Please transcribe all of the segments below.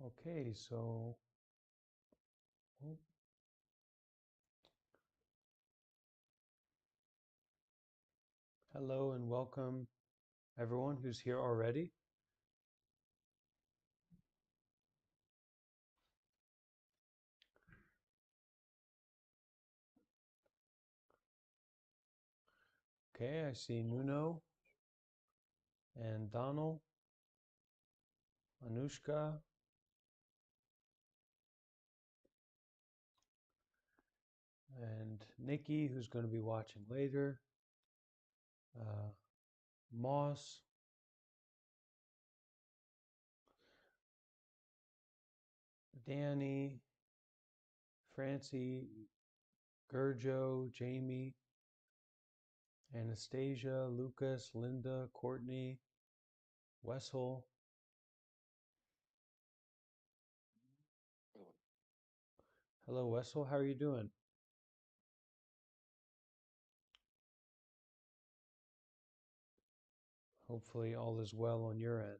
Okay, so oh, hello and welcome everyone who's here already. Okay, I see Nuno and Donald, Anushka, and Nikki, who's going to be watching later, uh, Moss, Danny, Francie, Gurjo, Jamie, Anastasia, Lucas, Linda, Courtney, Wessel. Hello, Wessel. How are you doing? Hopefully, all is well on your end.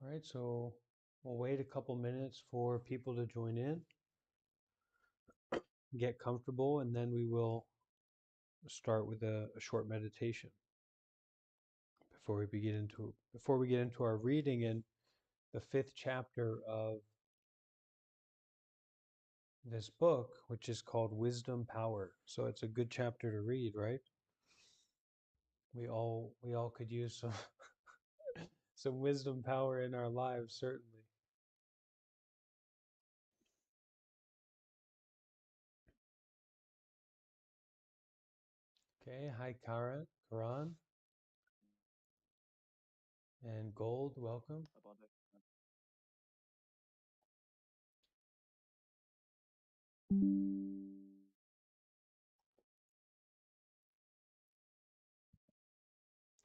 All right, so we'll wait a couple minutes for people to join in, get comfortable, and then we will start with a short meditation before we get into our reading in the fifth chapter of this book, which is called Wisdom Power. So it's a good chapter to read, right? We all could use some some wisdom power in our lives, certainly. Okay, hi Karan, and Gold, welcome.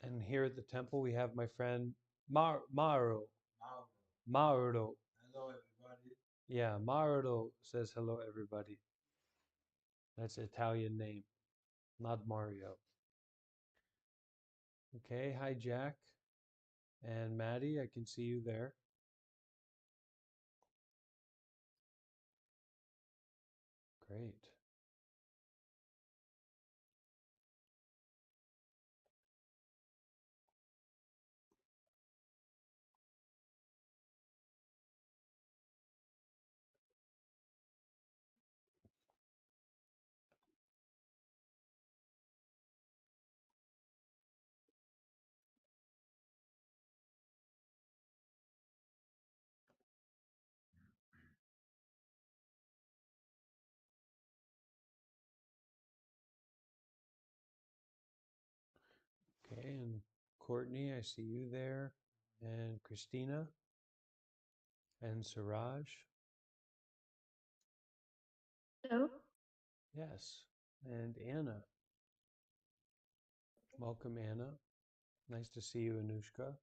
And here at the temple, we have my friend Mauro. Mauro. Hello, everybody. Yeah, Mauro says hello, everybody. That's an Italian name, not Mario. Okay, hi, Jack and Maddie. I can see you there. Great. Okay, and Courtney, I see you there. And Christina and Siraj. Hello. Yes. And Anna. Welcome, Anna. Nice to see you, Anushka.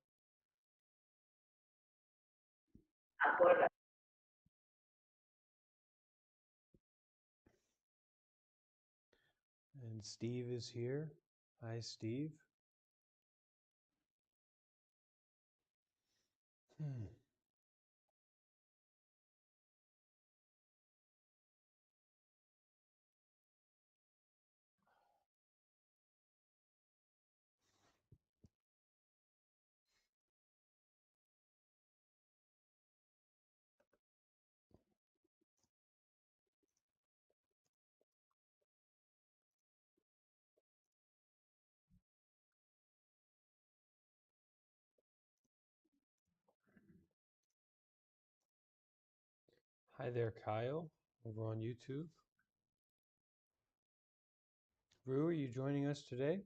And Steve is here. Hi, Steve. Hmm. Hi there, Kyle, over on YouTube. Rue, are you joining us today?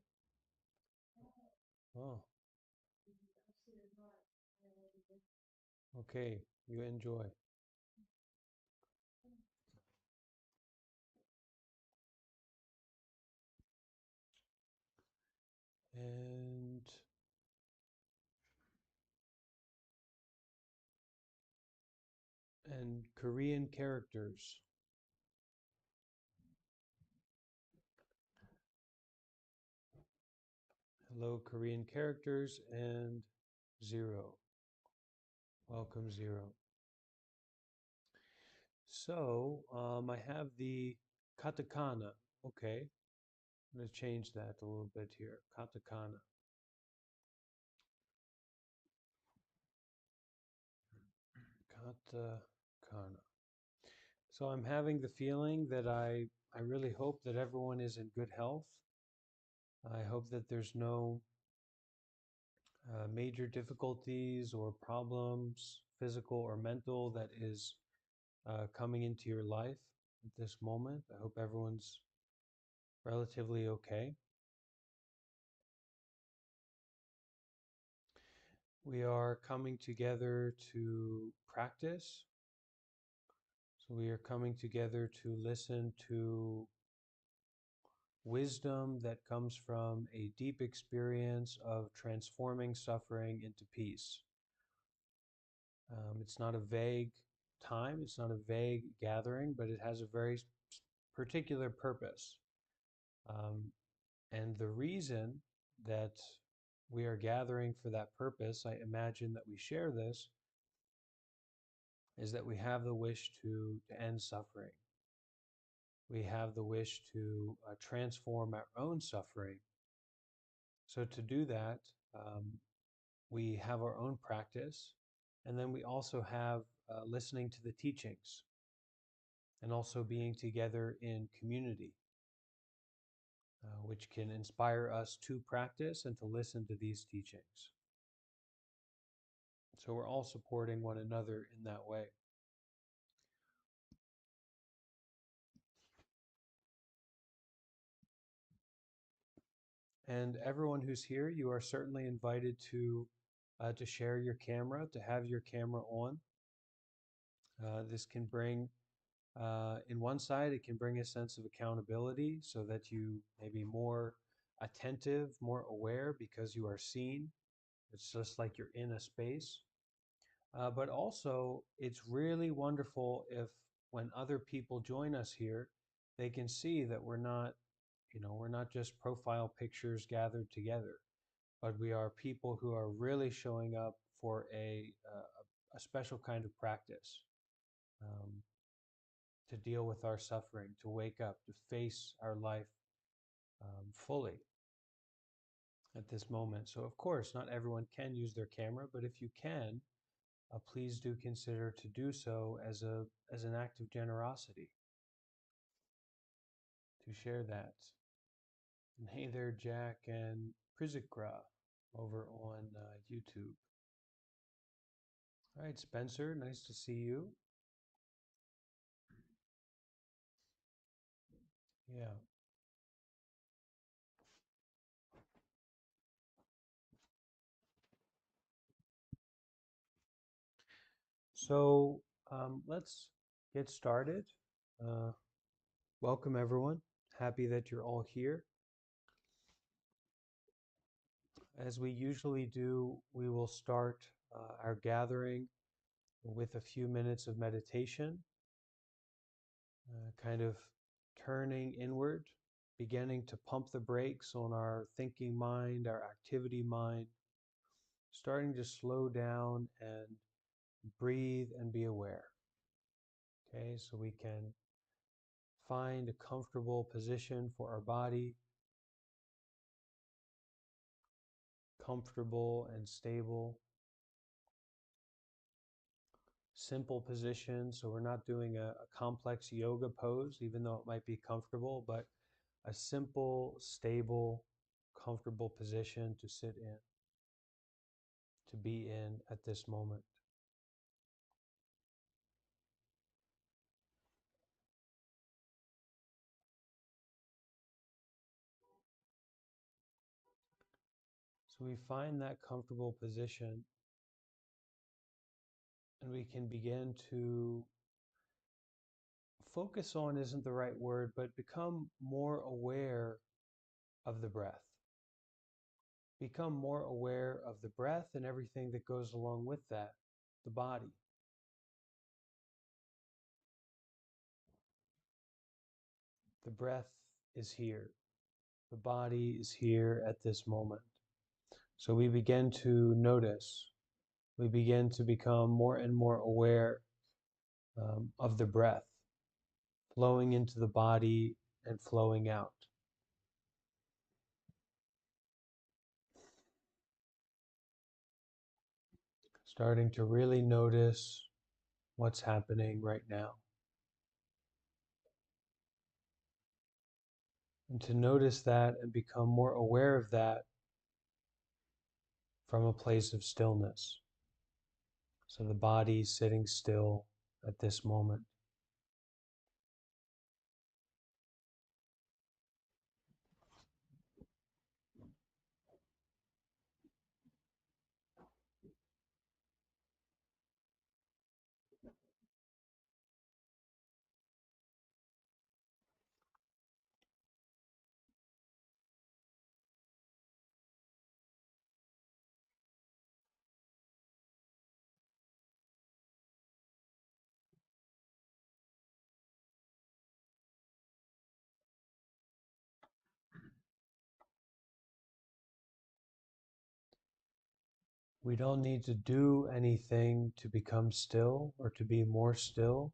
Oh, okay. You enjoy. And Korean characters. Hello, Korean characters, and Zero. Welcome, Zero. So, I have the katakana. Okay, I'm going to change that a little bit here. Katakana. Katakana. So I'm having the feeling that I really hope that everyone is in good health. I hope that there's no major difficulties or problems, physical or mental, that is coming into your life at this moment. I hope everyone's relatively okay. We are coming together to practice. So we are coming together to listen to wisdom that comes from a deep experience of transforming suffering into peace. It's not a vague time, it's not a vague gathering, but it has a very particular purpose. Um, and the reason that we are gathering for that purpose, I imagine that we share this, is that we have the wish to end suffering. We have the wish to transform our own suffering. So to do that, we have our own practice, and then we also have listening to the teachings and also being together in community, which can inspire us to practice and to listen to these teachings. So we're all supporting one another in that way. And everyone who's here, you are certainly invited to share your camera, to have your camera on. This can bring, in one side, it can bring a sense of accountability so that you may be more attentive, more aware because you are seen. It's just like you're in a space. But also, it's really wonderful if when other people join us here, they can see that we're not just profile pictures gathered together, but we are people who are really showing up for a special kind of practice, um, to deal with our suffering, to wake up, to face our life fully at this moment. So, of course, not everyone can use their camera, but if you can, please do consider to do so as an act of generosity to share that. And hey there, Jack and Prizikra over on YouTube. All right, Spencer, nice to see you. Yeah. So let's get started. Uh, Welcome, everyone. Happy that you're all here. As we usually do, we will start our gathering with a few minutes of meditation, kind of turning inward, beginning to pump the brakes on our thinking mind, our activity mind, starting to slow down and breathe and be aware. Okay, so we can find a comfortable position for our body, comfortable and stable. Simple position, so we're not doing a complex yoga pose, even though it might be comfortable, but a simple, stable, comfortable position to sit in, to be in at this moment. So we find that comfortable position and we can begin to focus on isn't the right word, but become more aware of the breath. Become more aware of the breath and everything that goes along with that, the body. The breath is here. The body is here at this moment. So we begin to notice, we begin to become more and more aware of the breath flowing into the body and flowing out. Starting to really notice what's happening right now. And to notice that and become more aware of that from a place of stillness. So the body sitting still at this moment. We don't need to do anything to become still or to be more still.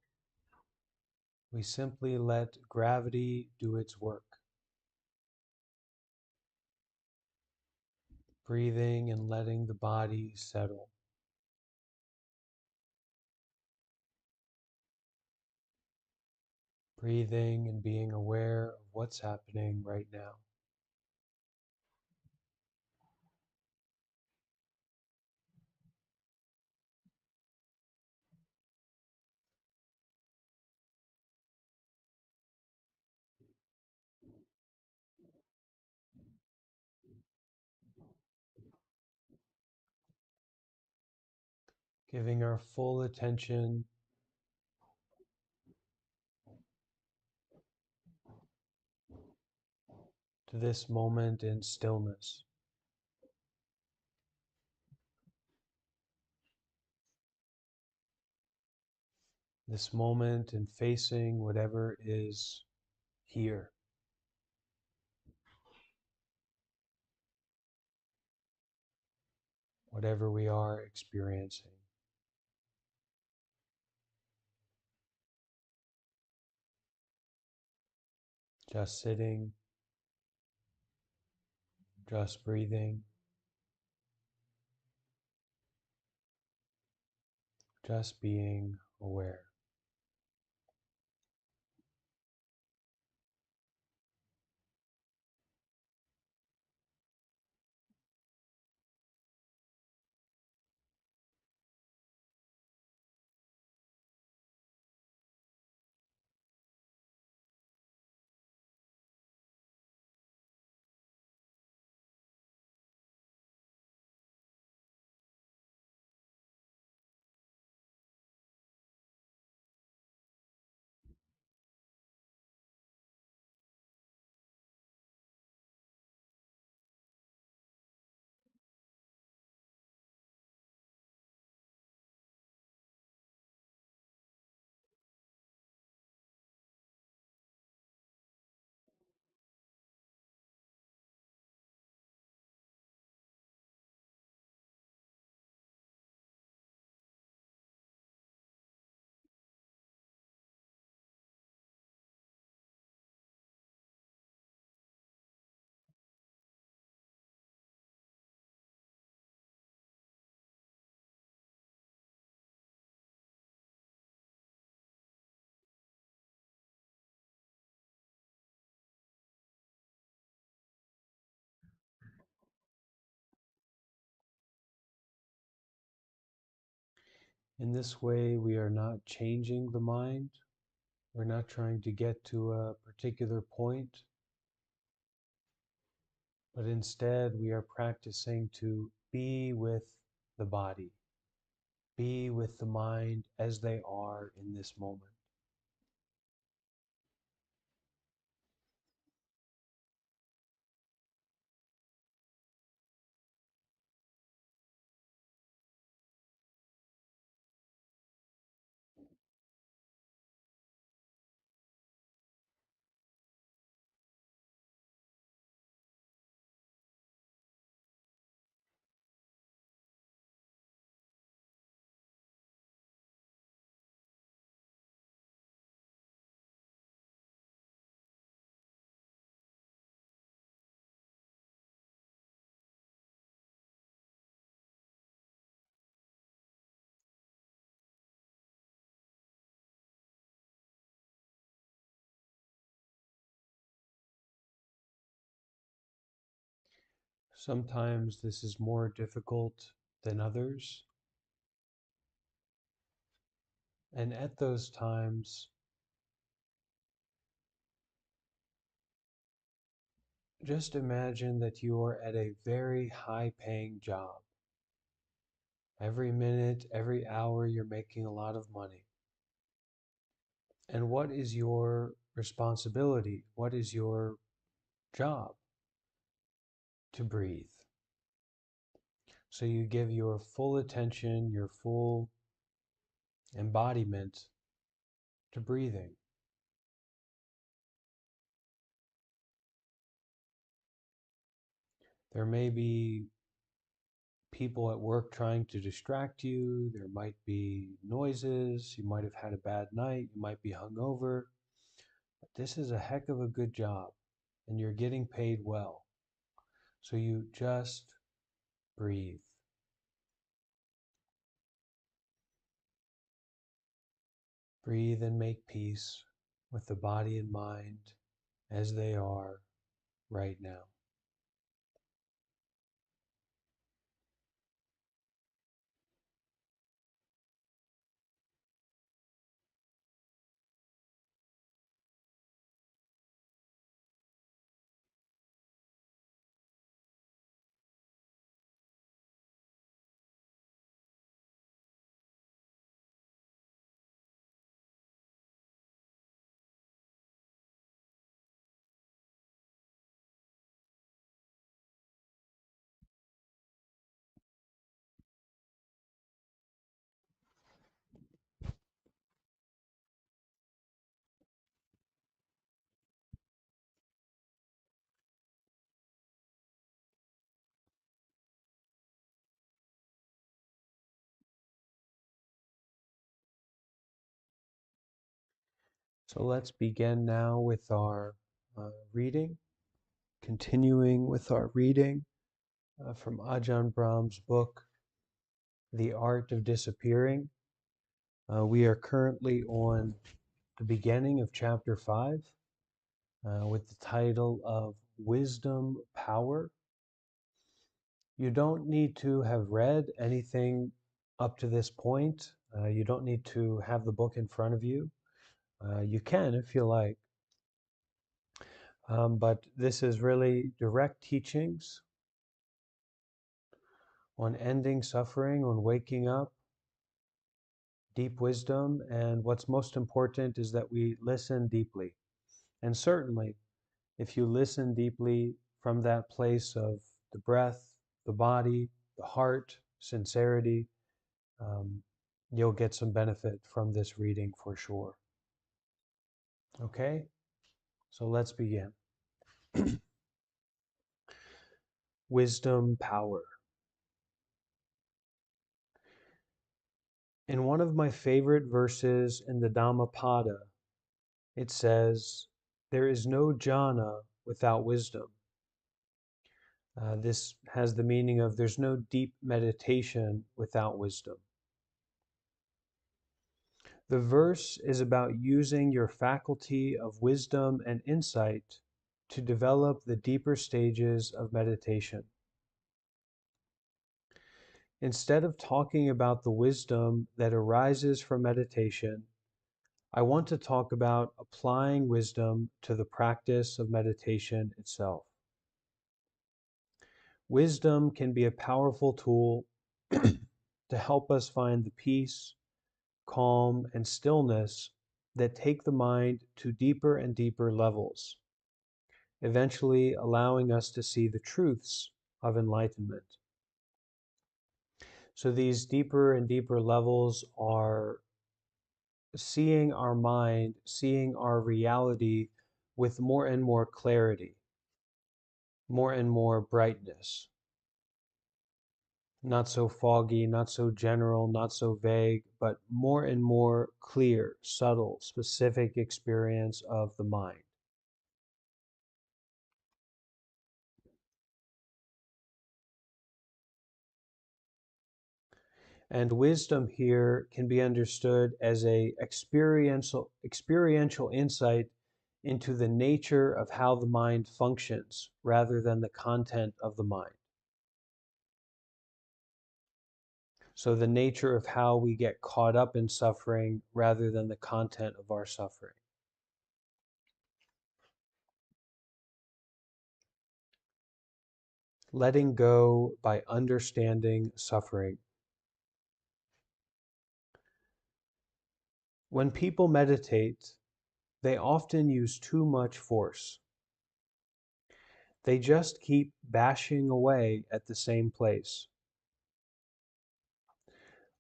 We simply let gravity do its work. Breathing and letting the body settle. Breathing and being aware of what's happening right now. Giving our full attention to this moment in stillness. This moment in facing whatever is here. Whatever we are experiencing. Just sitting, just breathing, just being aware. In this way, we are not changing the mind. We're not trying to get to a particular point, but instead we are practicing to be with the body, be with the mind as they are in this moment. Sometimes this is more difficult than others. And at those times, just imagine that you are at a very high-paying job. Every minute, every hour, you're making a lot of money. And what is your responsibility? What is your job? To breathe. So you give your full attention, your full embodiment to breathing. There may be people at work trying to distract you. There might be noises. You might have had a bad night. You might be hungover. But this is a heck of a good job, and you're getting paid well. So you just breathe. Breathe and make peace with the body and mind as they are right now. So let's begin now with our reading, continuing with our reading from Ajahn Brahm's book, The Art of Disappearing. We are currently on the beginning of chapter 5 with the title of Wisdom Power. You don't need to have read anything up to this point. You don't need to have the book in front of you. You can if you like. But this is really direct teachings on ending suffering, on waking up, deep wisdom, and what's most important is that we listen deeply. And certainly, if you listen deeply from that place of the breath, the body, the heart, sincerity, you'll get some benefit from this reading for sure. Okay, so let's begin. Wisdom power. In one of my favorite verses in the Dhammapada, it says, "There is no jhana without wisdom." This has the meaning of there's no deep meditation without wisdom. The verse is about using your faculty of wisdom and insight to develop the deeper stages of meditation. Instead of talking about the wisdom that arises from meditation, I want to talk about applying wisdom to the practice of meditation itself. Wisdom can be a powerful tool to help us find the peace, calm, and stillness that take the mind to deeper and deeper levels, eventually allowing us to see the truths of enlightenment. So these deeper and deeper levels are seeing our mind, seeing our reality with more and more clarity, more and more brightness. Not so foggy, not so general, not so vague, but more and more clear, subtle, specific experience of the mind. And wisdom here can be understood as a experiential insight into the nature of how the mind functions rather than the content of the mind. So the nature of how we get caught up in suffering rather than the content of our suffering. Letting go by understanding suffering. When people meditate, they often use too much force. They just keep bashing away at the same place.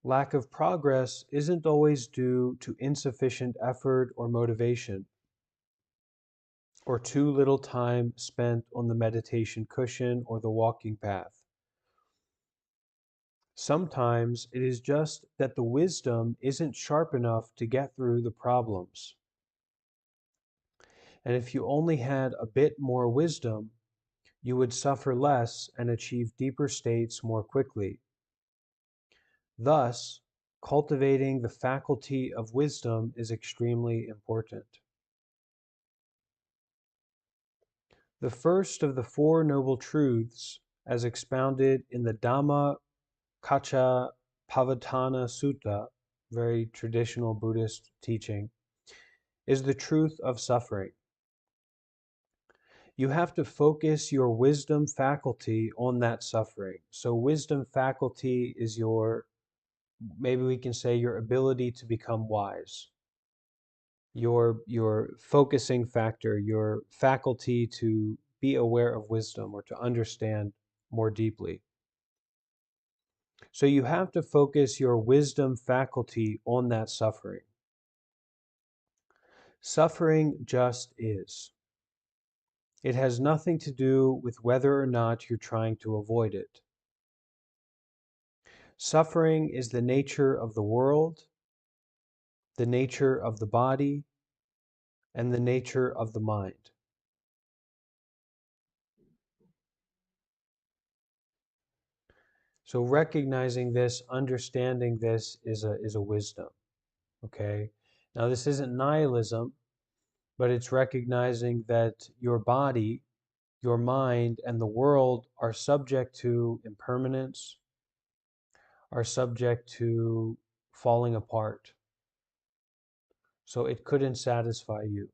Lack of progress isn't always due to insufficient effort or motivation, or too little time spent on the meditation cushion or the walking path. Sometimes it is just that the wisdom isn't sharp enough to get through the problems. And if you only had a bit more wisdom, you would suffer less and achieve deeper states more quickly. Thus, cultivating the faculty of wisdom is extremely important. The first of the Four Noble Truths, as expounded in the Dhamma Kacha Pavatana Sutta, very traditional Buddhist teaching, is the truth of suffering. You have to focus your wisdom faculty on that suffering. So wisdom faculty is maybe we can say your ability to become wise. Your focusing factor, your faculty to be aware of wisdom or to understand more deeply. So you have to focus your wisdom faculty on that suffering. Suffering just is. It has nothing to do with whether or not you're trying to avoid it. Suffering is the nature of the world, the nature of the body, and the nature of the mind. So recognizing this, understanding this is a wisdom. Okay? Now this isn't nihilism, but it's recognizing that your body, your mind, and the world are subject to impermanence, are subject to falling apart. So it couldn't satisfy you.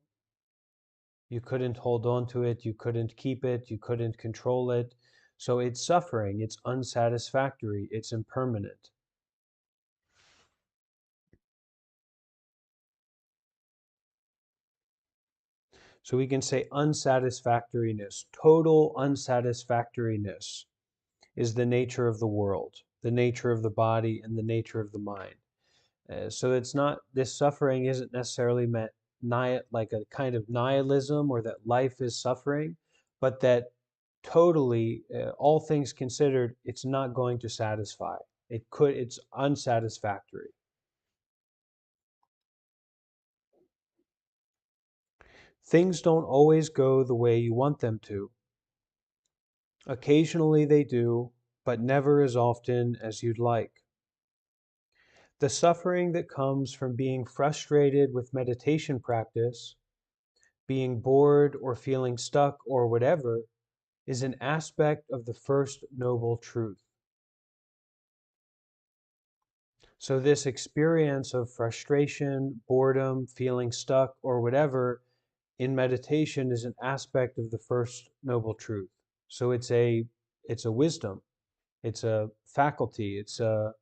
You couldn't hold on to it, you couldn't keep it, you couldn't control it. So it's suffering, it's unsatisfactory, it's impermanent. So we can say unsatisfactoriness, total unsatisfactoriness is the nature of the world, the nature of the body, and the nature of the mind. So it's not, this suffering isn't necessarily meant like a kind of nihilism or that life is suffering, but that totally, all things considered, it's not going to satisfy. It's unsatisfactory. Things don't always go the way you want them to. Occasionally they do, but never as often as you'd like. The suffering that comes from being frustrated with meditation practice, being bored or feeling stuck or whatever, is an aspect of the First Noble Truth. So this experience of frustration, boredom, feeling stuck, or whatever in meditation is an aspect of the First Noble Truth. So it's a wisdom, it's a faculty, it's a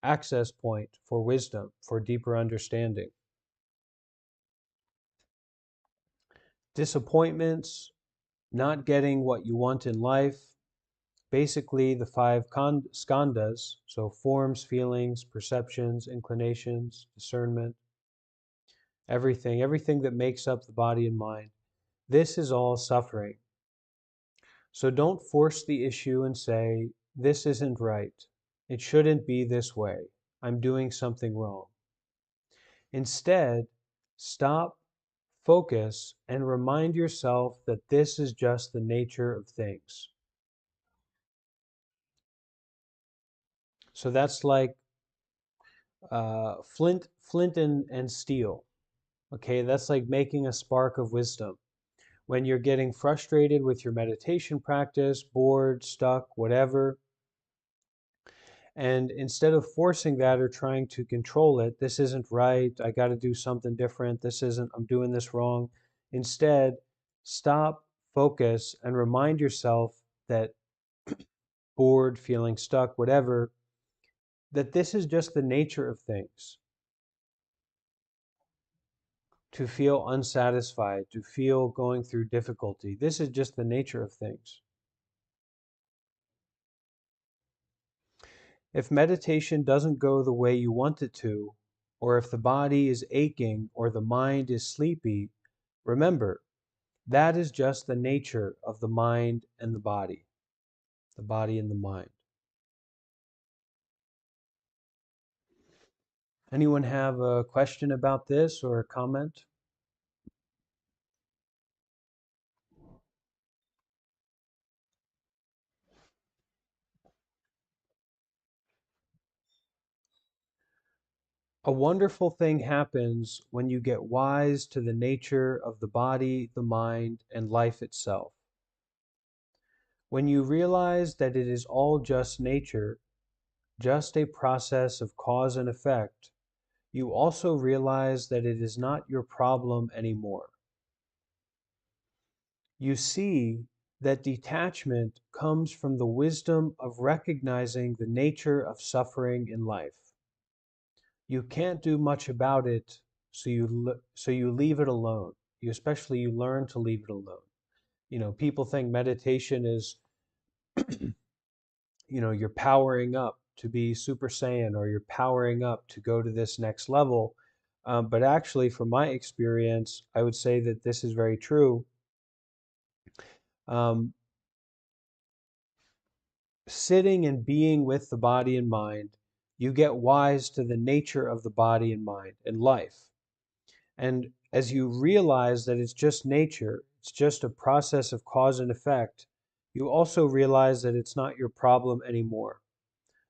access point for wisdom, for deeper understanding. Disappointments, not getting what you want in life, basically the five skandhas, so forms, feelings, perceptions, inclinations, discernment, everything that makes up the body and mind. This is all suffering. So don't force the issue and say, this isn't right. It shouldn't be this way. I'm doing something wrong. Instead, stop, focus, and remind yourself that this is just the nature of things. So that's like flint and steel. Okay, that's like making a spark of wisdom. When you're getting frustrated with your meditation practice, bored, stuck, whatever, And instead of forcing that or trying to control it, this isn't right, I got to do something different, this isn't, I'm doing this wrong. Instead, stop, focus, and remind yourself that bored, feeling stuck, whatever, that this is just the nature of things. To feel unsatisfied, to feel going through difficulty. This is just the nature of things. If meditation doesn't go the way you want it to, or if the body is aching or the mind is sleepy, remember, that is just the nature of the mind and the body and the mind. Anyone have a question about this or a comment? A wonderful thing happens when you get wise to the nature of the body, the mind, and life itself. When you realize that it is all just nature, just a process of cause and effect, you also realize that it is not your problem anymore. You see that detachment comes from the wisdom of recognizing the nature of suffering in life. You can't do much about it, so you leave it alone. You learn to leave it alone. People think meditation is, you're powering up to be Super Saiyan, or you're powering up to go to this next level. But actually, from my experience, I would say that this is very true. Um, Sitting and being with the body and mind, you get wise to the nature of the body and mind and life. And as you realize that it's just nature, it's just a process of cause and effect, you also realize that it's not your problem anymore.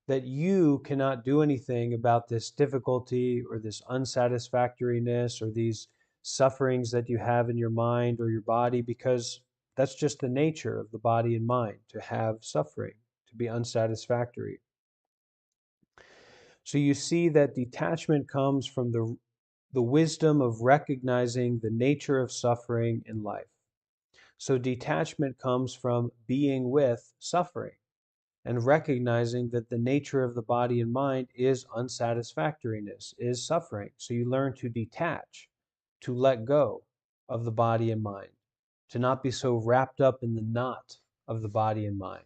That you cannot do anything about this difficulty or this unsatisfactoriness or these sufferings that you have in your mind or your body, because that's just the nature of the body and mind, to have suffering, to be unsatisfactory. So you see that detachment comes from the wisdom of recognizing the nature of suffering in life. So detachment comes from being with suffering and recognizing that the nature of the body and mind is unsatisfactoriness, is suffering. So you learn to detach, to let go of the body and mind, to not be so wrapped up in the knot of the body and mind.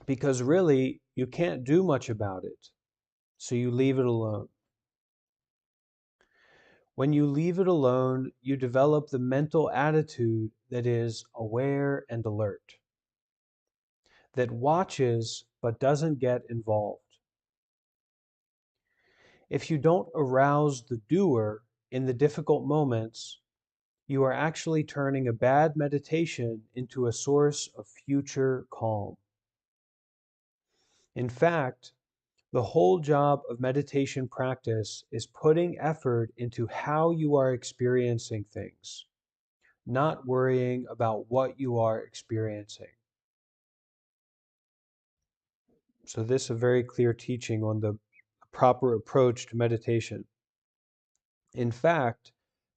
Because really, you can't do much about it, so you leave it alone. When you leave it alone, you develop the mental attitude that is aware and alert, that watches but doesn't get involved. If you don't arouse the doer in the difficult moments, you are actually turning a bad meditation into a source of future calm. In fact, the whole job of meditation practice is putting effort into how you are experiencing things, not worrying about what you are experiencing. So this is a very clear teaching on the proper approach to meditation. In fact,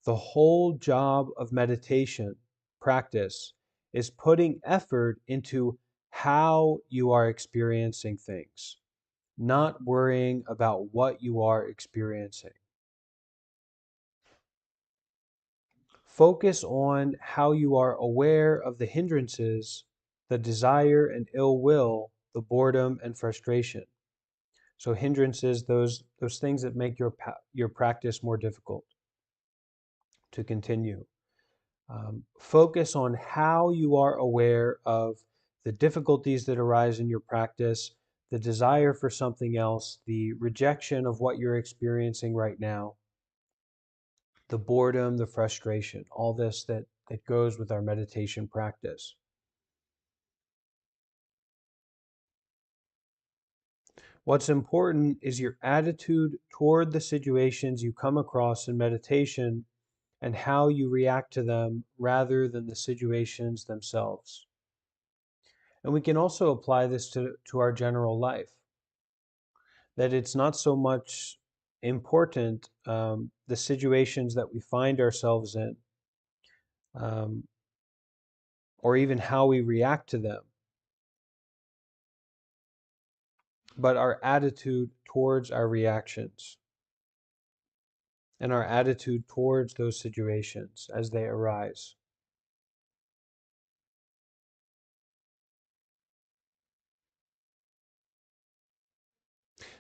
the whole job of meditation practice is putting effort into how you are experiencing things, not worrying about what you are experiencing. Focus on how you are aware of the hindrances, the desire and ill will, the boredom and frustration. So hindrances, those things that make your practice more difficult to continue. Focus on how you are aware of the difficulties that arise in your practice, the desire for something else, the rejection of what you're experiencing right now, the boredom, the frustration, all this that goes with our meditation practice. What's important is your attitude toward the situations you come across in meditation and how you react to them rather than the situations themselves. And we can also apply this to our general life, that it's not so much important the situations that we find ourselves in, um, or even how we react to them, but our attitude towards our reactions and our attitude towards those situations as they arise.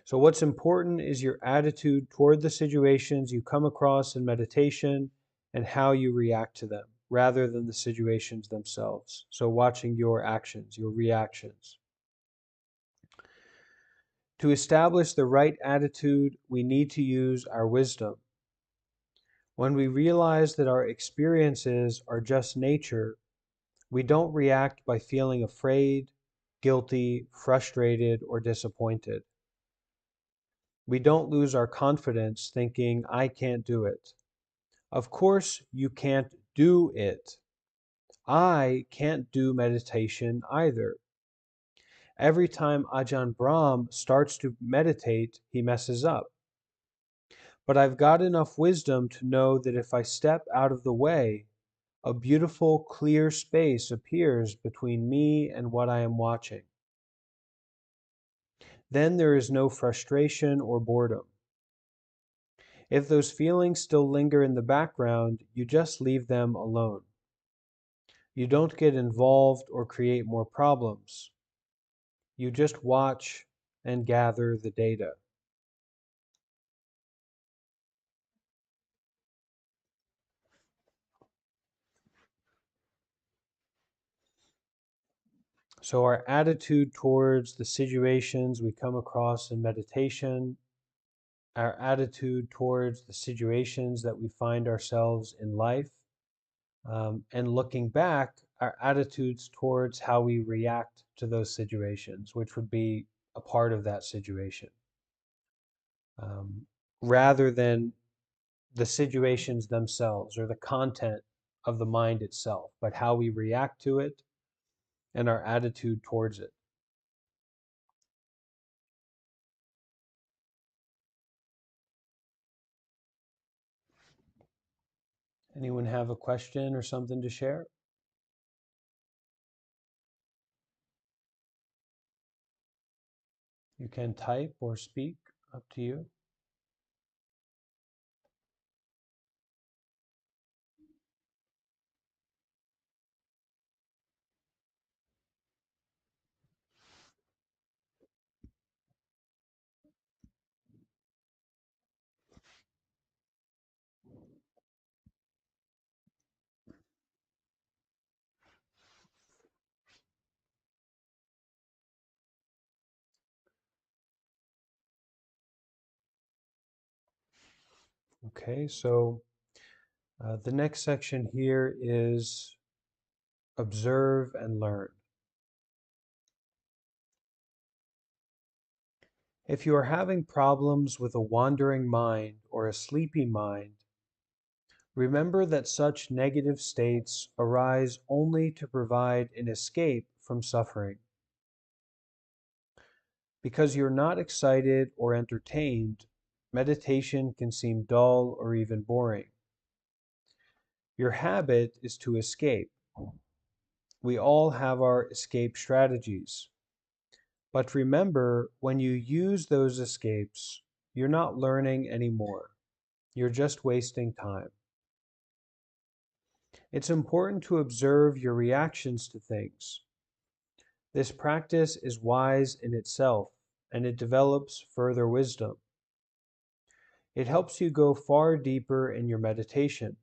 So what's important is your attitude toward the situations you come across in meditation and how you react to them, rather than the situations themselves. So watching your actions, your reactions. To establish the right attitude, we need to use our wisdom. When we realize that our experiences are just nature, we don't react by feeling afraid, guilty, frustrated, or disappointed. We don't lose our confidence thinking, I can't do it. Of course, you can't do it. I can't do meditation either. Every time Ajahn Brahm starts to meditate, he messes up. But I've got enough wisdom to know that if I step out of the way, a beautiful, clear space appears between me and what I am watching. Then there is no frustration or boredom. If those feelings still linger in the background, you just leave them alone. You don't get involved or create more problems. You just watch and gather the data. So our attitude towards the situations we come across in meditation, our attitude towards the situations that we find ourselves in life, and looking back, our attitudes towards how we react to those situations, which would be a part of that situation, um, rather than the situations themselves or the content of the mind itself, but how we react to it and our attitude towards it. Anyone have a question or something to share? You can type or speak, up to you. Okay, so the next section here is observe and learn. If you are having problems with a wandering mind or a sleepy mind, remember that such negative states arise only to provide an escape from suffering. Because you're not excited or entertained, meditation can seem dull or even boring. Your habit is to escape. We all have our escape strategies. But remember, when you use those escapes, you're not learning anymore. You're just wasting time. It's important to observe your reactions to things. This practice is wise in itself, and it develops further wisdom. It helps you go far deeper in your meditation.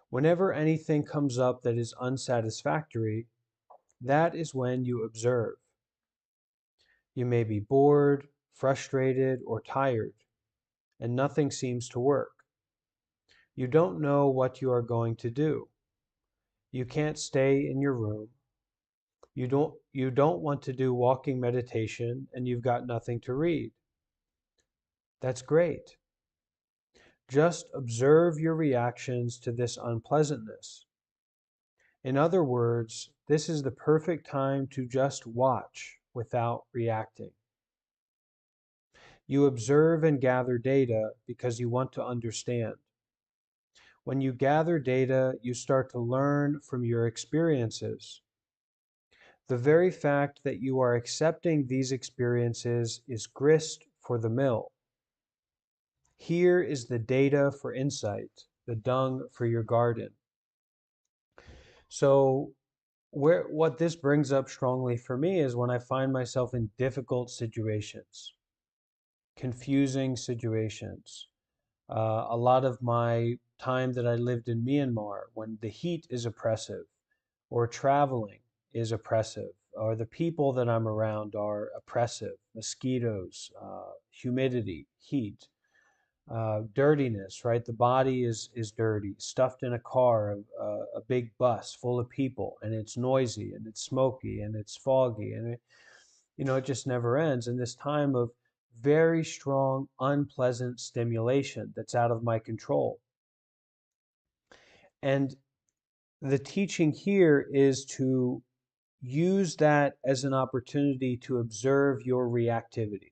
Whenever anything comes up that is unsatisfactory, that is when you observe. You may be bored, frustrated, or tired, and nothing seems to work. You don't know what you are going to do. You can't stay in your room. You don't want to do walking meditation, and you've got nothing to read. That's great. Just observe your reactions to this unpleasantness. In other words, this is the perfect time to just watch without reacting. You observe and gather data because you want to understand. When you gather data, you start to learn from your experiences. The very fact that you are accepting these experiences is grist for the mill. Here is the data for insight, the dung for your garden. So, what this brings up strongly for me is when I find myself in difficult situations, confusing situations. A lot of my time that I lived in Myanmar, when the heat is oppressive, or traveling is oppressive, or the people that I'm around are oppressive, mosquitoes, humidity, heat, dirtiness, right? The body is dirty, stuffed in a car, a big bus full of people, and it's noisy and it's smoky and it's foggy, and it just never ends. In this time of very strong, unpleasant stimulation that's out of my control. And the teaching here is to use that as an opportunity to observe your reactivity.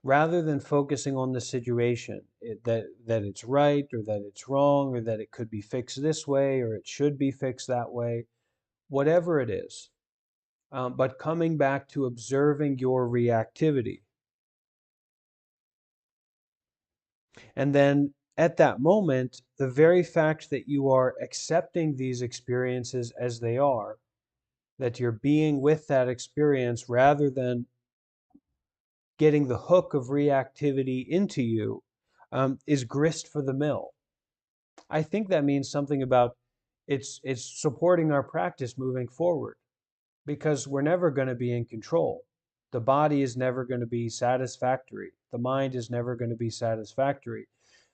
Rather than focusing on the situation, that it's right or that it's wrong or that it could be fixed this way or it should be fixed that way, whatever it is. But coming back to observing your reactivity. And then at that moment, the very fact that you are accepting these experiences as they are, that you're being with that experience rather than getting the hook of reactivity into you, is grist for the mill. I think that means something about it's supporting our practice moving forward because we're never going to be in control. The body is never going to be satisfactory. The mind is never going to be satisfactory.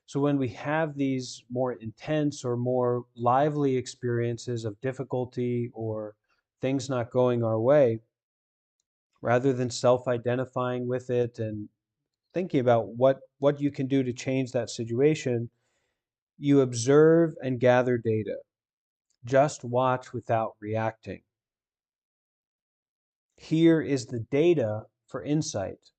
So when we have these more intense or more lively experiences of difficulty or things not going our way, rather than self-identifying with it and thinking about what you can do to change that situation, you observe and gather data. Just watch without reacting. Here is the data for insight.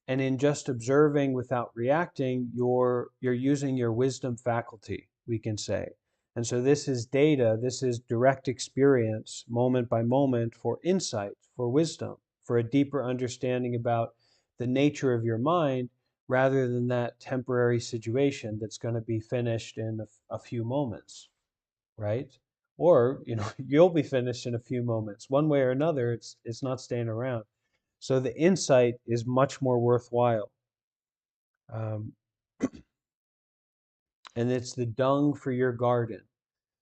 And in just observing without reacting, you're using your wisdom faculty, we can say. And so this is data, this is direct experience, moment by moment, for insight, for wisdom, for a deeper understanding about the nature of your mind, rather than that temporary situation that's going to be finished in a few moments, right? Or, you'll be finished in a few moments. One way or another, it's not staying around. So the insight is much more worthwhile. Um, and it's the dung for your garden.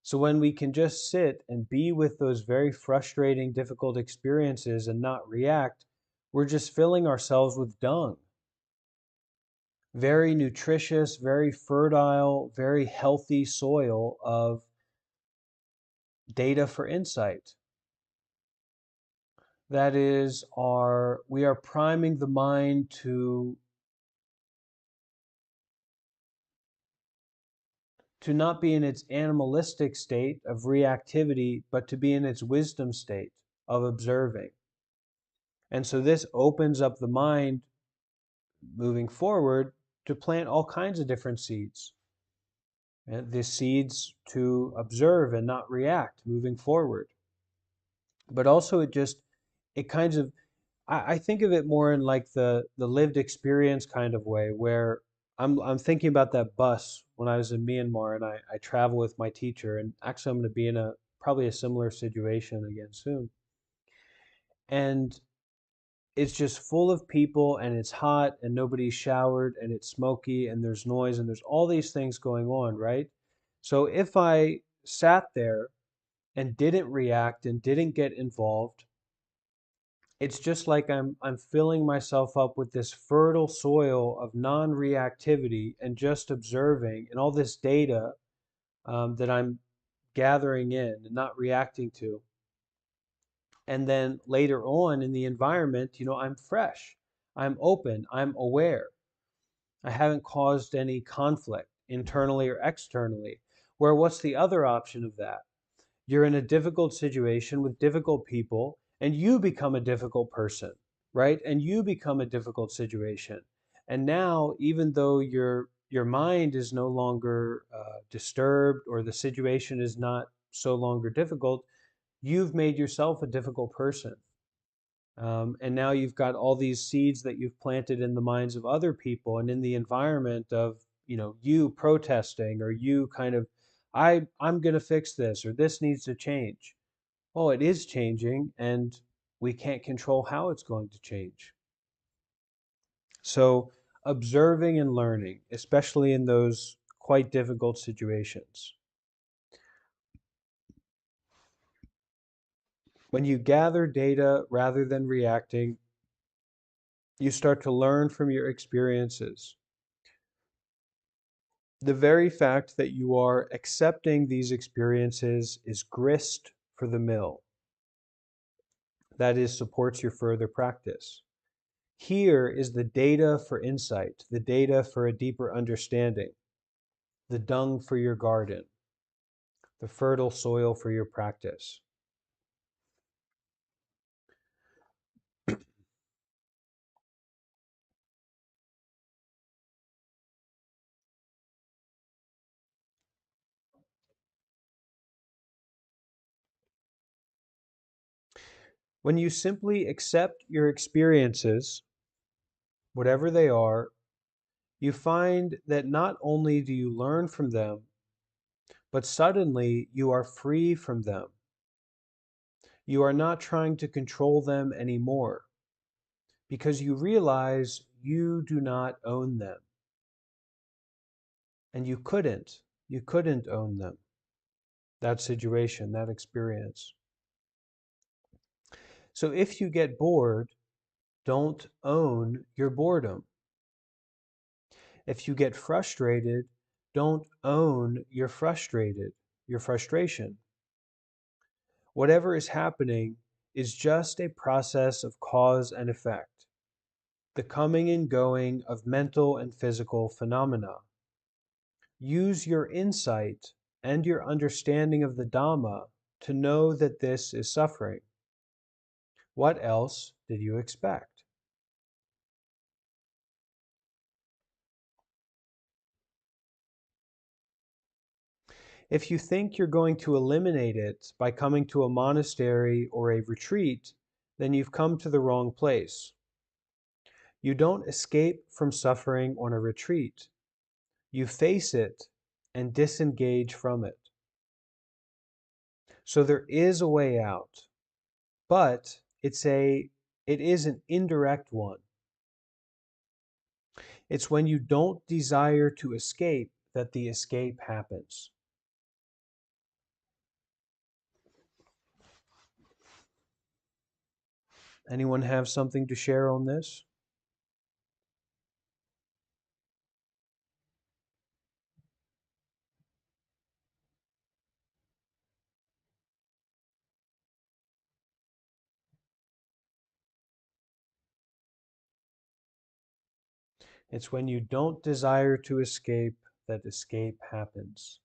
So when we can just sit and be with those very frustrating, difficult experiences and not react, we're just filling ourselves with dung. Very nutritious, very fertile, very healthy soil of data for insight. That is, we are priming the mind to not be in its animalistic state of reactivity, but to be in its wisdom state of observing. And so this opens up the mind moving forward to plant all kinds of different seeds. And the seeds to observe and not react moving forward. But also it kinds of, I think of it more in like the lived experience kind of way, where I'm thinking about that bus when I was in Myanmar and I travel with my teacher, and actually I'm going to be in probably a similar situation again soon. And it's just full of people and it's hot and nobody's showered and it's smoky and there's noise and there's all these things going on, right? So if I sat there and didn't react and didn't get involved, it's just like I'm filling myself up with this fertile soil of non-reactivity and just observing and all this data that I'm gathering in and not reacting to. And then later on in the environment, I'm fresh, I'm open, I'm aware. I haven't caused any conflict internally or externally. Where what's the other option of that? You're in a difficult situation with difficult people, and you become a difficult person, right? And you become a difficult situation. And now, even though your mind is no longer disturbed, or the situation is not so longer difficult, you've made yourself a difficult person. And now you've got all these seeds that you've planted in the minds of other people and in the environment of, you protesting, or you kind of, I'm going to fix this, or this needs to change. Well, it is changing, and we can't control how it's going to change. So observing and learning, especially in those quite difficult situations. When you gather data rather than reacting, you start to learn from your experiences. The very fact that you are accepting these experiences is grist for the mill. That is, supports your further practice. Here is the data for insight, the data for a deeper understanding, the dung for your garden, the fertile soil for your practice. When you simply accept your experiences, whatever they are, you find that not only do you learn from them, but suddenly you are free from them. You are not trying to control them anymore, because you realize you do not own them. And you couldn't own them, that situation, that experience. So if you get bored, don't own your boredom. If you get frustrated, don't own your frustration. Whatever is happening is just a process of cause and effect, the coming and going of mental and physical phenomena. Use your insight and your understanding of the Dhamma to know that this is suffering. What else did you expect? If you think you're going to eliminate it by coming to a monastery or a retreat, then you've come to the wrong place. You don't escape from suffering on a retreat. You face it and disengage from it. So there is a way out, but it is an indirect one. It's when you don't desire to escape that the escape happens. Anyone have something to share on this? It's when you don't desire to escape that escape happens.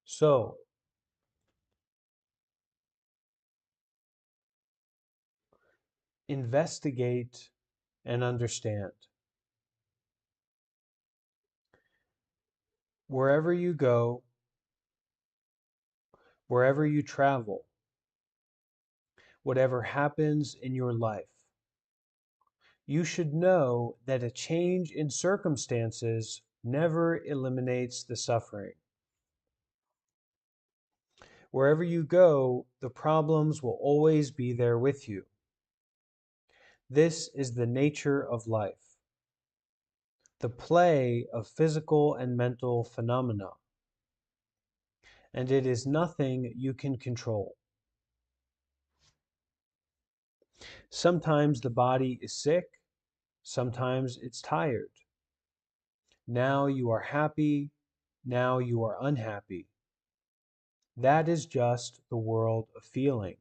So, investigate and understand. Wherever you go, wherever you travel, whatever happens in your life, you should know that a change in circumstances never eliminates the suffering. Wherever you go, the problems will always be there with you. This is the nature of life, the play of physical and mental phenomena, and it is nothing you can control. Sometimes the body is sick, sometimes it's tired. Now you are happy, now you are unhappy. That is just the world of feeling.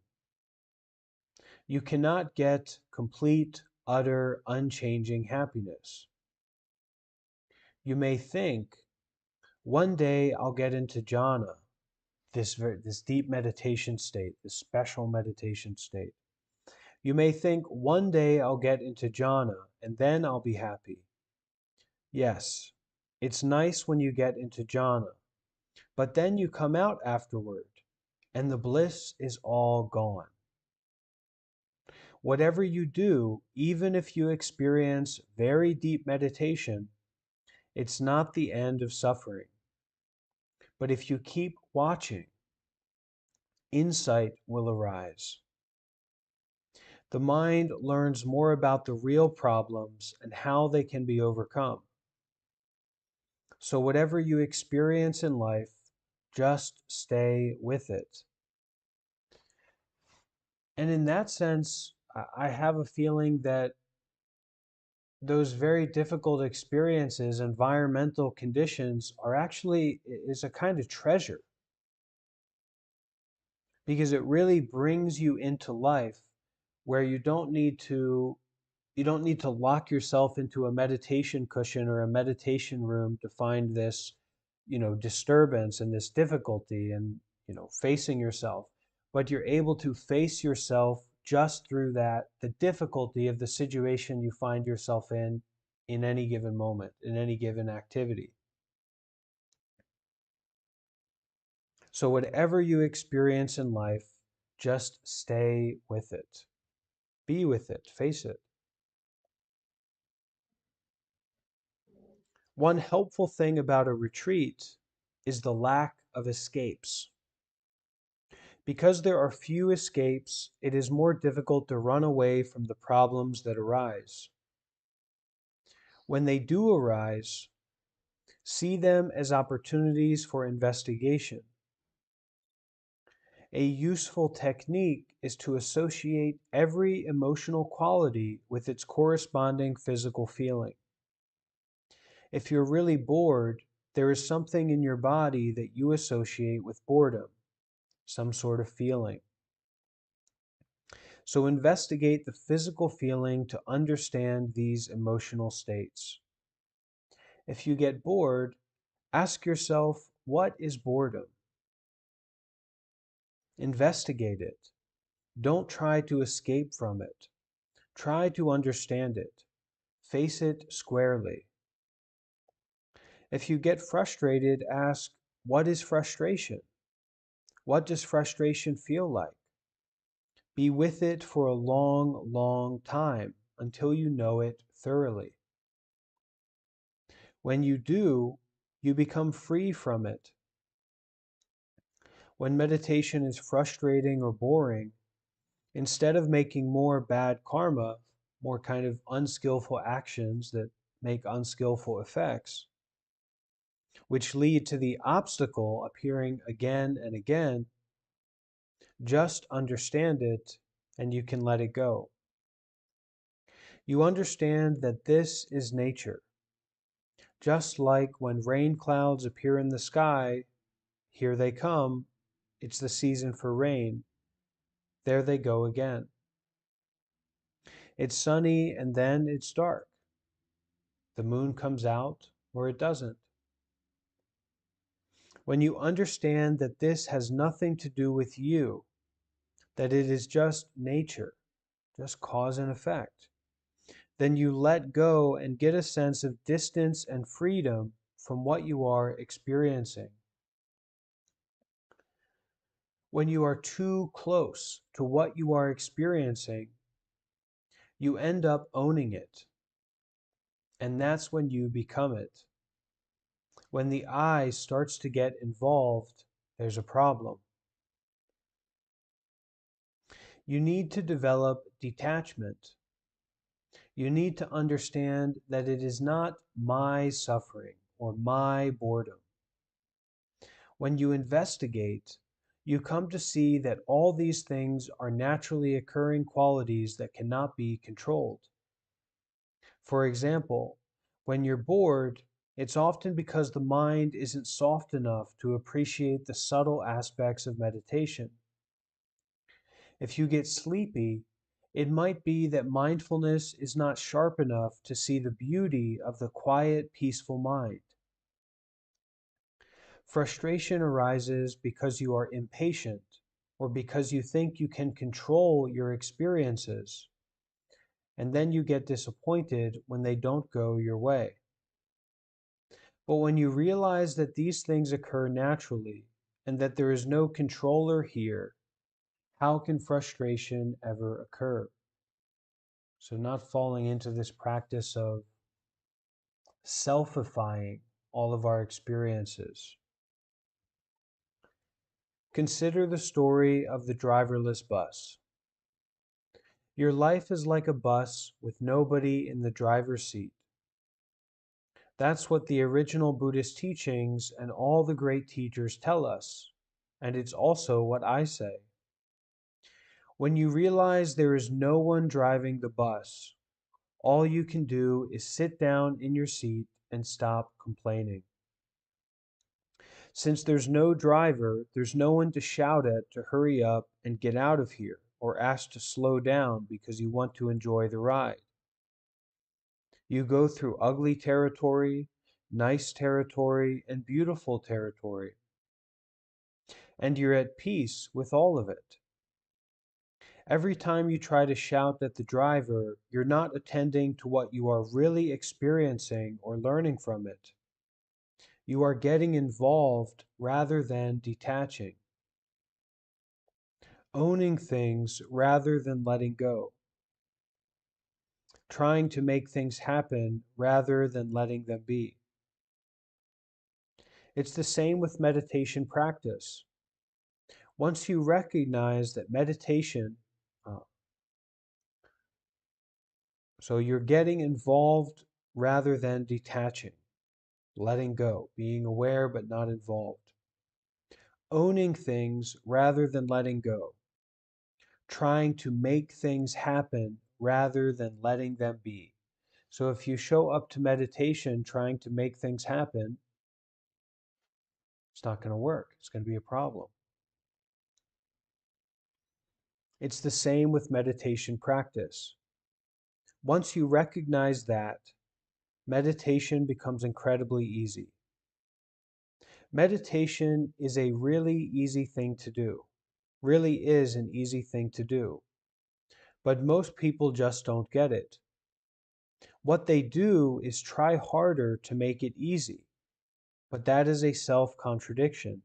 You cannot get complete, utter, unchanging happiness. You may think, one day I'll get into jhana, this deep meditation state, this special meditation state. You may think, one day I'll get into jhana and then I'll be happy. Yes, it's nice when you get into jhana, but then you come out afterward and the bliss is all gone. Whatever you do, even if you experience very deep meditation, it's not the end of suffering. But if you keep watching, insight will arise. The mind learns more about the real problems and how they can be overcome. So whatever you experience in life, just stay with it. And in that sense, I have a feeling that those very difficult experiences, environmental conditions, are actually is a kind of treasure, because it really brings you into life where you don't need to lock yourself into a meditation cushion or a meditation room to find this, disturbance and this difficulty and, facing yourself. But you're able to face yourself just through that, the difficulty of the situation you find yourself in any given moment, in any given activity. So whatever you experience in life, just stay with it. Be with it, face it. One helpful thing about a retreat is the lack of escapes. Because there are few escapes, it is more difficult to run away from the problems that arise. When they do arise, see them as opportunities for investigation. A useful technique is to associate every emotional quality with its corresponding physical feeling. If you're really bored, there is something in your body that you associate with boredom, some sort of feeling. So investigate the physical feeling to understand these emotional states. If you get bored, ask yourself, what is boredom? Investigate it. Don't try to escape from it. Try to understand it. Face it squarely. If you get frustrated, ask, what is frustration? What does frustration feel like? Be with it for a long, long time until you know it thoroughly. When you do, you become free from it. When meditation is frustrating or boring, instead of making more bad karma, more kind of unskillful actions that make unskillful effects, which lead to the obstacle appearing again and again, just understand it and you can let it go. You understand that this is nature. Just like when rain clouds appear in the sky, here they come, it's the season for rain, there they go again. It's sunny and then it's dark. The moon comes out or it doesn't. When you understand that this has nothing to do with you, that it is just nature, just cause and effect, then you let go and get a sense of distance and freedom from what you are experiencing. When you are too close to what you are experiencing, you end up owning it. And that's when you become it. When the I starts to get involved, there's a problem. You need to develop detachment. You need to understand that it is not my suffering or my boredom. When you investigate, you come to see that all these things are naturally occurring qualities that cannot be controlled. For example, when you're bored, It's often because the mind isn't soft enough to appreciate the subtle aspects of meditation. If you get sleepy, it might be that mindfulness is not sharp enough to see the beauty of the quiet, peaceful mind. Frustration arises because you are impatient or because you think you can control your experiences, and then you get disappointed when they don't go your way. But when you realize that these things occur naturally and that there is no controller here, how can frustration ever occur? So, not falling into this practice of selfifying all of our experiences. Consider the story of the driverless bus. Your life is like a bus with nobody in the driver's seat. That's what the original Buddhist teachings and all the great teachers tell us, and it's also what I say. When you realize there is no one driving the bus, all you can do is sit down in your seat and stop complaining. Since there's no driver, there's no one to shout at to hurry up and get out of here, or ask to slow down because you want to enjoy the ride. You go through ugly territory, nice territory, and beautiful territory, and you're at peace with all of it. Every time you try to shout at the driver, you're not attending to what you are really experiencing or learning from it. You are getting involved rather than detaching, owning things rather than letting go, trying to make things happen rather than letting them be. It's the same with meditation practice. Once you recognize that meditation, uh, so you're getting involved rather than detaching, letting go, being aware but not involved, owning things rather than letting go, trying to make things happen rather than letting them be. So if you show up to meditation trying to make things happen, it's not going to work. It's going to be a problem. It's the same with meditation practice. Once you recognize that, meditation becomes incredibly easy. Meditation is a really easy thing to do. Really is an easy thing to do. But most people just don't get it. What they do is try harder to make it easy, but that is a self-contradiction.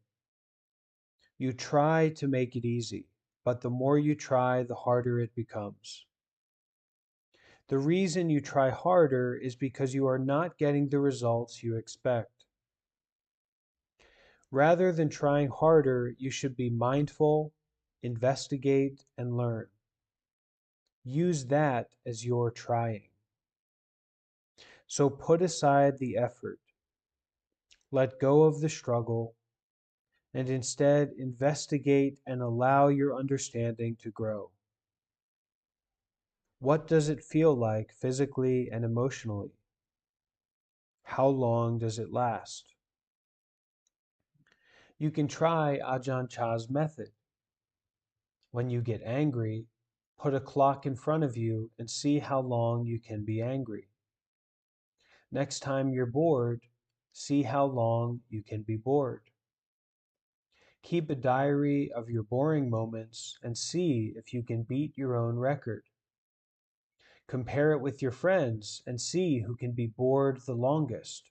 You try to make it easy, but the more you try, the harder it becomes. The reason you try harder is because you are not getting the results you expect. Rather than trying harder, you should be mindful, investigate, and learn. Use that as your trying. So put aside the effort, let go of the struggle, and instead investigate and allow your understanding to grow. What does it feel like physically and emotionally? How long does it last? You can try Ajahn Chah's method. When you get angry, put a clock in front of you and see how long you can be angry. Next time you're bored, see how long you can be bored. Keep a diary of your boring moments and see if you can beat your own record. Compare it with your friends and see who can be bored the longest.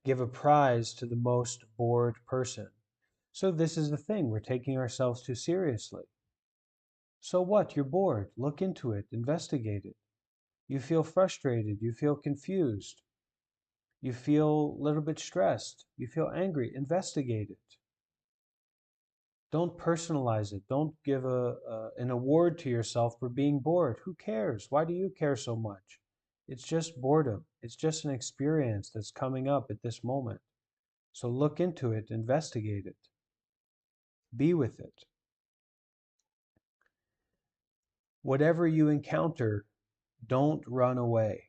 Give a prize to the most bored person. So this is the thing, we're taking ourselves too seriously. So what? You're bored. Look into it, investigate it. You feel frustrated, you feel confused, you feel a little bit stressed, you feel angry, investigate it. Don't personalize it. Don't give an award to yourself for being bored. Who cares? Why do you care so much? It's just boredom. It's just an experience that's coming up at this moment. So look into it, investigate it, be with it. Whatever you encounter, don't run away.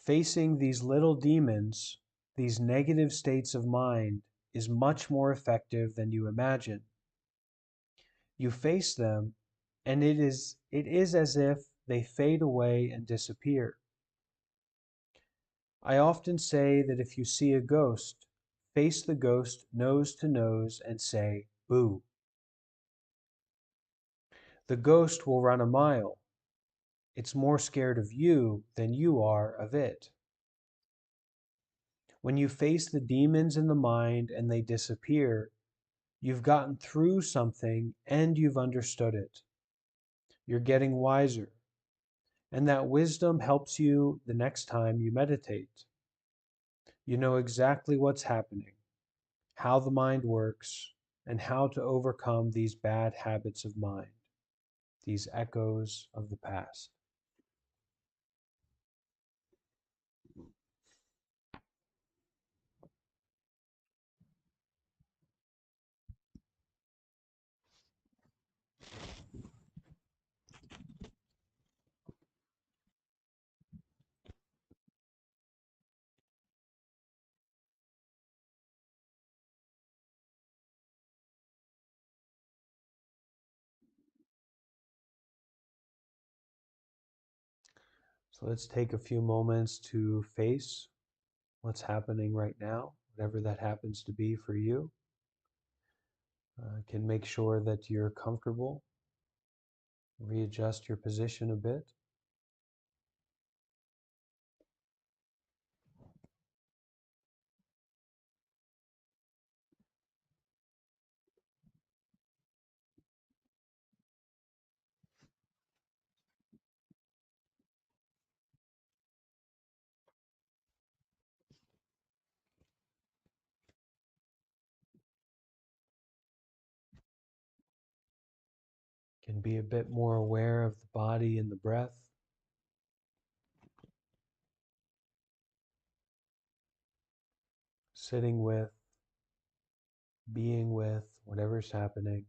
Facing these little demons, these negative states of mind, is much more effective than you imagine. You face them, and it is as if they fade away and disappear. I often say that if you see a ghost, face the ghost nose to nose and say, "Boo." The ghost will run a mile. It's more scared of you than you are of it. When you face the demons in the mind and they disappear, you've gotten through something and you've understood it. You're getting wiser, and that wisdom helps you the next time you meditate. You know exactly what's happening, how the mind works, and how to overcome these bad habits of mind, these echoes of the past. So let's take a few moments to face what's happening right now, whatever that happens to be for you. Can make sure that you're comfortable, readjust your position a bit. Can be a bit more aware of the body and the breath. Sitting with, being with whatever's happening.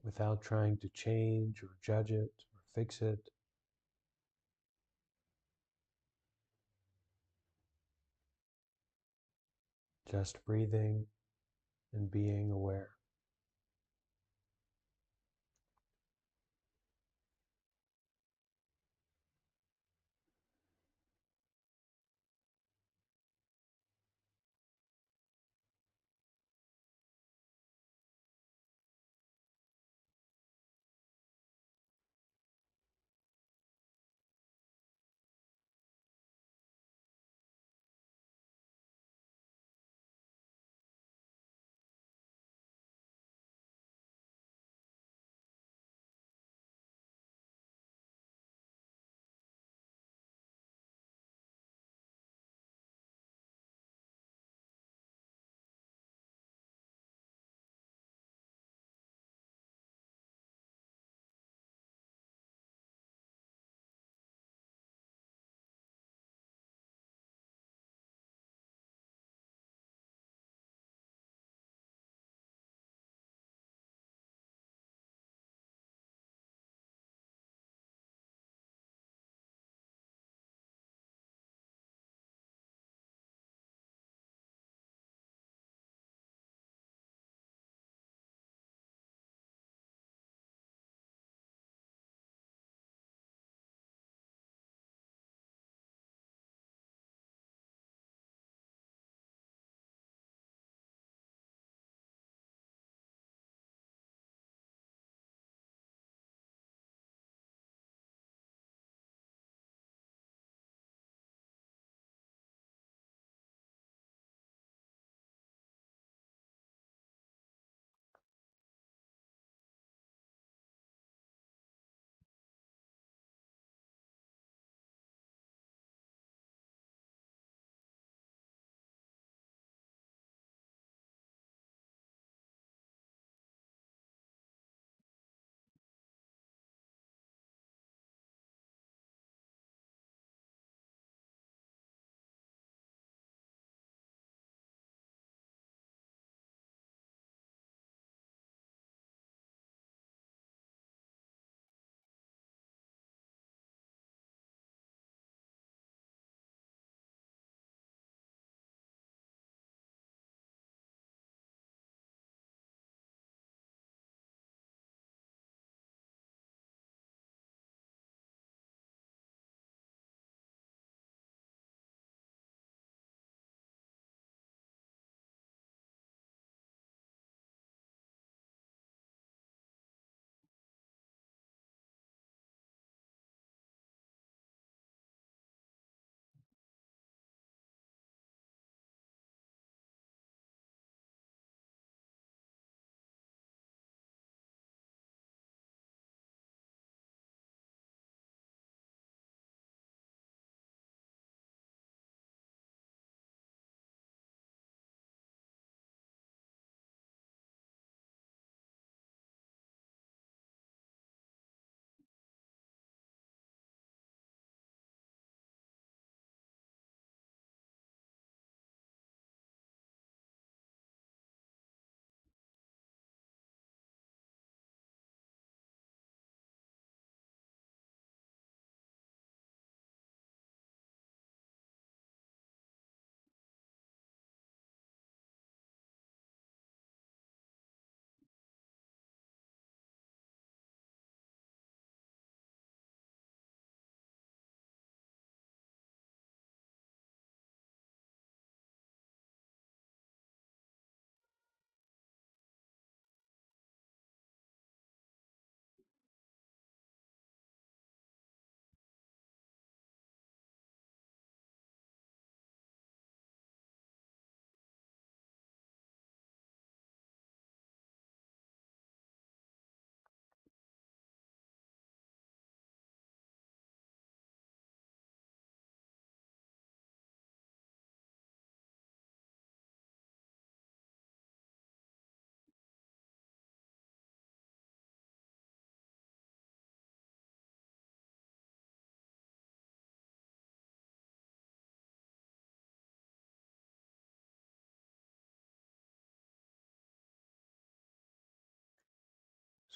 Without trying to change or judge it or fix it. Just breathing and being aware.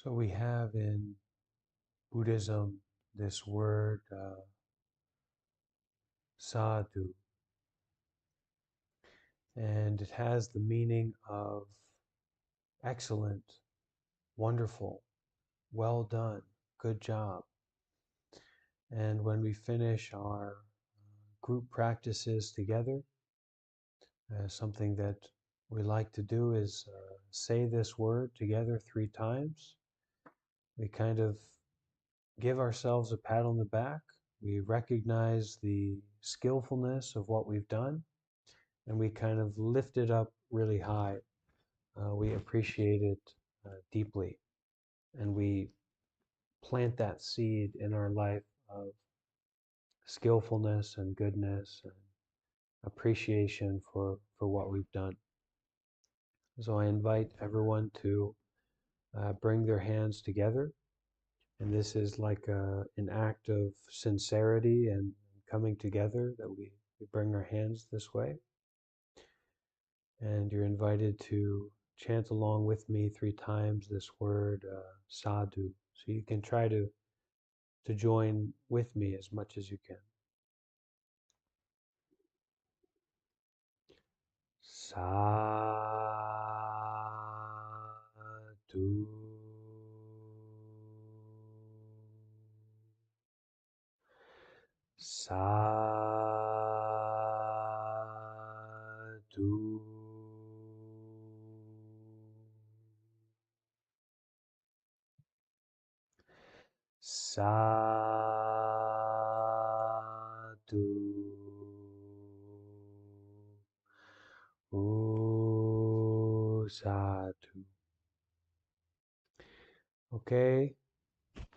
So we have in Buddhism this word sadhu, and it has the meaning of excellent, wonderful, well done, good job. And when we finish our group practices together, something that we like to do is say this word together 3 times. We kind of give ourselves a pat on the back. We recognize the skillfulness of what we've done, and we kind of lift it up really high. We appreciate it deeply, and we plant that seed in our life of skillfulness and goodness and appreciation for what we've done. So I invite everyone to bring their hands together. And this is like an act of sincerity and coming together that we bring our hands this way. And you're invited to chant along with me 3 times this word, sadhu. So you can try to join with me as much as you can. Sadhu. Sadhu. Sadhu. Sadhu. Okay.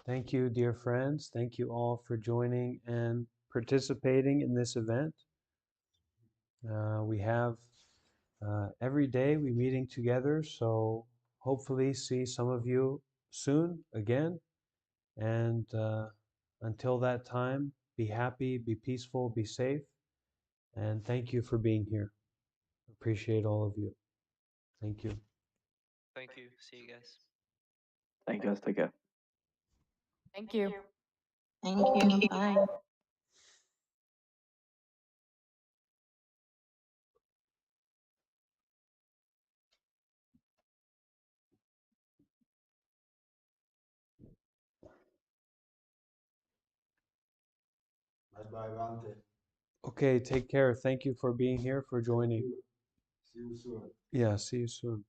Thank you, dear friends. Thank you all for joining and participating in this event. We have every day we meeting together, so hopefully see some of you soon again. And until that time, be happy, be peaceful, be safe. And thank you for being here. Appreciate all of you. Thank you. Thank you. See you guys. Thank you guys. Take care. Thank you. Thank you. Bye. Bye-bye, Vante. Okay, take care. Thank you for being here, for joining. See you soon. Yeah, see you soon.